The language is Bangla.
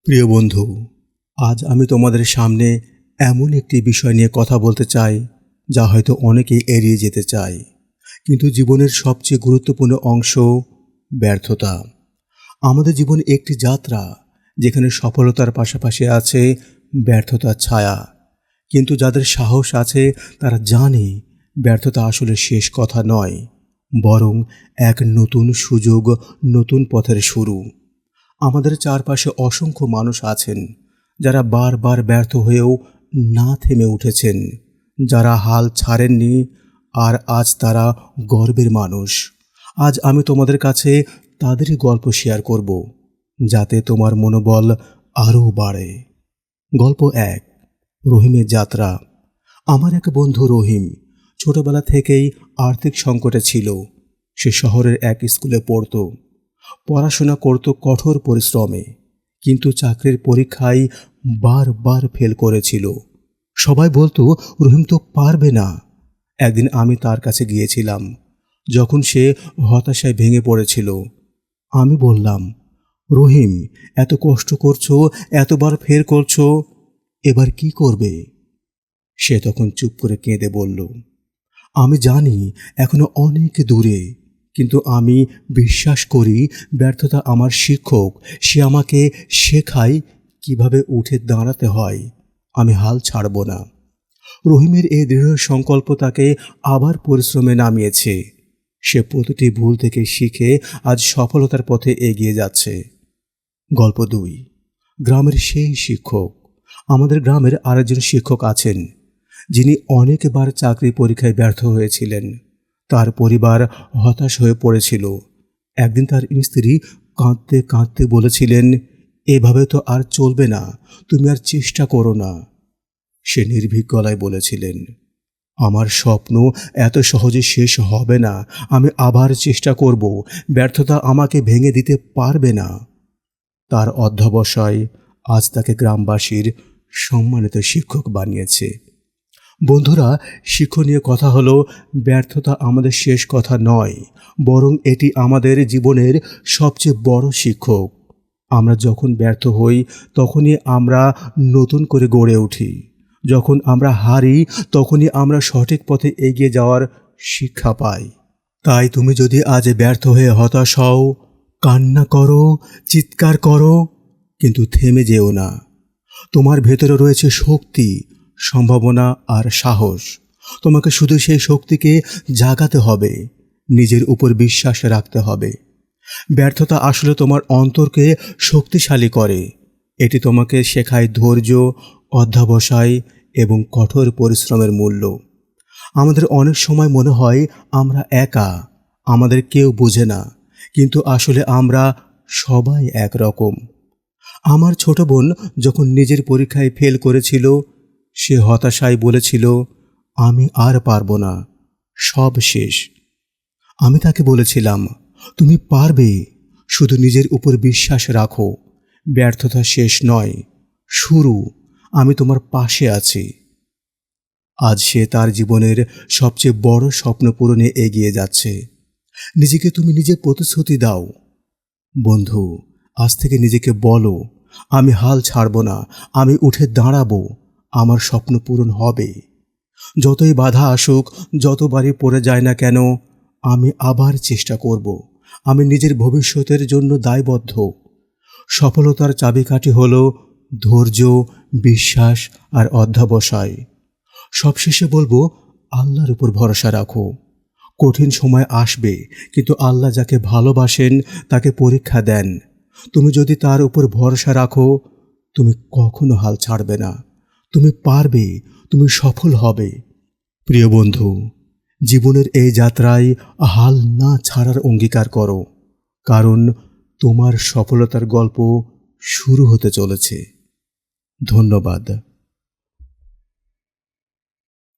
প্রিয় বন্ধু, আজ আমি তোমাদের সামনে এমন একটি বিষয় নিয়ে কথা বলতে চাই যা হয়তো অনেকেই এড়িয়ে যেতে চায়, কিন্তু জীবনের সবচেয়ে গুরুত্বপূর্ণ অংশ ব্যর্থতা। আমাদের জীবন একটি যাত্রা যেখানে সফলতার পাশাপাশি আছে ব্যর্থতার ছায়া। কিন্তু যাদের সাহস আছে তারা জানে ব্যর্থতা আসলে শেষ কথা নয়, বরং এক নতুন সুযোগ, নতুন পথের শুরু। আমাদের চারপাশে অসংখ্য মানুষ আছেন যারা বারবার ব্যর্থ হয়েও না থেমে উঠেছেন, যারা হাল ছাড়েননি, আর আজ তারা গর্বের মানুষ। আজ আমি তোমাদের কাছে তাদেরই গল্প শেয়ার করব, যাতে তোমার মনোবল আরও বাড়ে। গল্প 1, রহিমের যাত্রা। আমার এক বন্ধু রহিম ছোটবেলা থেকেই আর্থিক সংকটে ছিল। সে শহরের এক স্কুলে পড়তো, পড়াশোনা করত কঠোর পরিশ্রমে, কিন্তু চাকরির পরীক্ষায় বারবার ফেল করেছিল। সবাই বলতো রহিম তো পারবে না। একদিন আমি তার কাছে গিয়েছিলাম যখন সে হতাশায় ভেঙে পড়েছিল। আমি বললাম, রহিম, এত কষ্ট করছো, এতবার ফেল করছো, এবার কি করবে? সে তখন চুপ করে কেঁদে বলল, আমি জানি এখনো অনেক দূরে, কিন্তু আমি বিশ্বাস করি ব্যর্থতা আমার শিক্ষক। সে আমাকে শেখায় কিভাবে উঠে দাঁড়াতে হয়। আমি হাল ছাড়ব না। রহিমের এই দৃঢ় সংকল্প তাকে আবার পরিশ্রমে নামিয়েছে। সে প্রতিটি ভুল থেকে শিখে আজ সফলতার পথে এগিয়ে যাচ্ছে। গল্প 2, গ্রামের সেই শিক্ষক। আমাদের গ্রামের আরেকজন শিক্ষক আছেন যিনি অনেকবার চাকরি পরীক্ষায় ব্যর্থ হয়েছিলেন। তার পরিবার হতাশ হয়ে পড়েছিল। একদিন তার স্ত্রী কাঁদতে কাঁদতে বলেছিলেন, এভাবে তো আর চলবে না, তুমি আর চেষ্টা করো না। সে নির্ভীক গলায় বলেছিলেন, আমার স্বপ্ন এত সহজে শেষ হবে না, আমি আবার চেষ্টা করব, ব্যর্থতা আমাকে ভেঙে দিতে পারবে না। তার অধ্যবসায় আজ তাকে গ্রামবাসীর সম্মানিত শিক্ষক বানিয়েছে। বন্ধুরা, শিক্ষণীয় কথা হলো, ব্যর্থতা আমাদের শেষ কথা নয়, বরং এটি আমাদের জীবনের সবচেয়ে বড় শিক্ষক। আমরা যখন ব্যর্থ হই তখনই আমরা নতুন করে গড়ে উঠি। যখন আমরা হারি তখনই আমরা সঠিক পথে এগিয়ে যাওয়ার শিক্ষা পাই। তাই তুমি যদি আজ ব্যর্থ হয়ে হতাশ হও, কান্না করো, চিৎকার করো, কিন্তু থেমে যেও না। তোমার ভেতরে রয়েছে শক্তি, সম্ভাবনা আর সাহস। তোমাকে শুধু সেই শক্তিকে জাগাতে হবে, নিজের উপর বিশ্বাস রাখতে হবে। ব্যর্থতা আসলে তোমার অন্তরকে শক্তিশালী করে। এটি তোমাকে শেখায় ধৈর্য, অধ্যবসায় এবং কঠোর পরিশ্রমের মূল্য। আমাদের অনেক সময় মনে হয় আমরা একা, আমাদের কেউ বোঝে না, কিন্তু আসলে আমরা সবাই একরকম। আমার ছোট বোন যখন নিজের পরীক্ষায় ফেল করেছিল, সে হতাশায় বলেছিল, আমি আর পারবো না, সব শেষ। আমি তাকে বলেছিলাম, তুমি পারবে, শুধু নিজের উপর বিশ্বাস রাখো। ব্যর্থতা শেষ নয়, শুরু। আমি তোমার পাশে আছি। আজ সে তার জীবনের সবচেয়ে বড় স্বপ্ন পূরণে এগিয়ে যাচ্ছে। নিজেকে তুমি নিজে প্রতিশ্রুতি দাও। বন্ধু, আজ থেকে নিজেকে বলো, আমি হাল ছাড়ব না, আমি উঠে দাঁড়াবো, আমার স্বপ্ন পূরণ হবে। যতই বাধা আসুক, যতবারই পড়ে যায় না কেন, আমি আবার চেষ্টা করব। আমি নিজের ভবিষ্যতের জন্য দায়বদ্ধ। সফলতার চাবিকাঠি হল ধৈর্য, বিশ্বাস আর অধ্যবসায়। সবশেষে বলবো, আল্লাহর উপর ভরসা রাখো। কঠিন সময় আসবে, কিন্তু আল্লাহ যাকে ভালোবাসেন তাকে পরীক্ষা দেন। তুমি যদি তার উপর ভরসা রাখো, তুমি কখনো হাল ছাড়বে না। তুমি পারবে, তুমি সফল হবে। প্রিয় বন্ধু, জীবনের এই যাত্রায় হাল না ছাড়ার অঙ্গীকার করো, কারণ তোমার সফলতার গল্প শুরু হতে চলেছে। ধন্যবাদ।